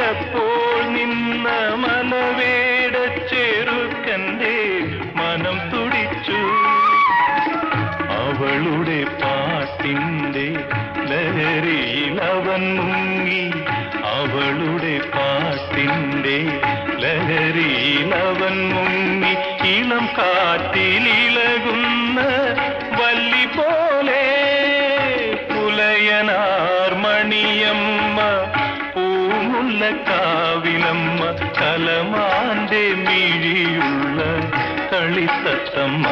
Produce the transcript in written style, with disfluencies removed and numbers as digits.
ചിലപ്പോൾ നിന്ന മലവേട ചെറുക്കൻ്റെ മനം തുടിച്ചു. അവളുടെ പാട്ടിൻ്റെ ലഹരിയിൽ അവൻ മുങ്ങി. അവളുടെ പാട്ടിൻ്റെ ലഹരിയിൽ അവൻ മുങ്ങി. ഇളം കാറ്റിലിളകുന്ന വല്ലി പോലെ പുലയനാർ മണിയമ്മ, പൂമുല്ല കാവിലമ്മ, കലമാന്റെ മിഴിയുള്ള കളിത്തത്തമ്മ.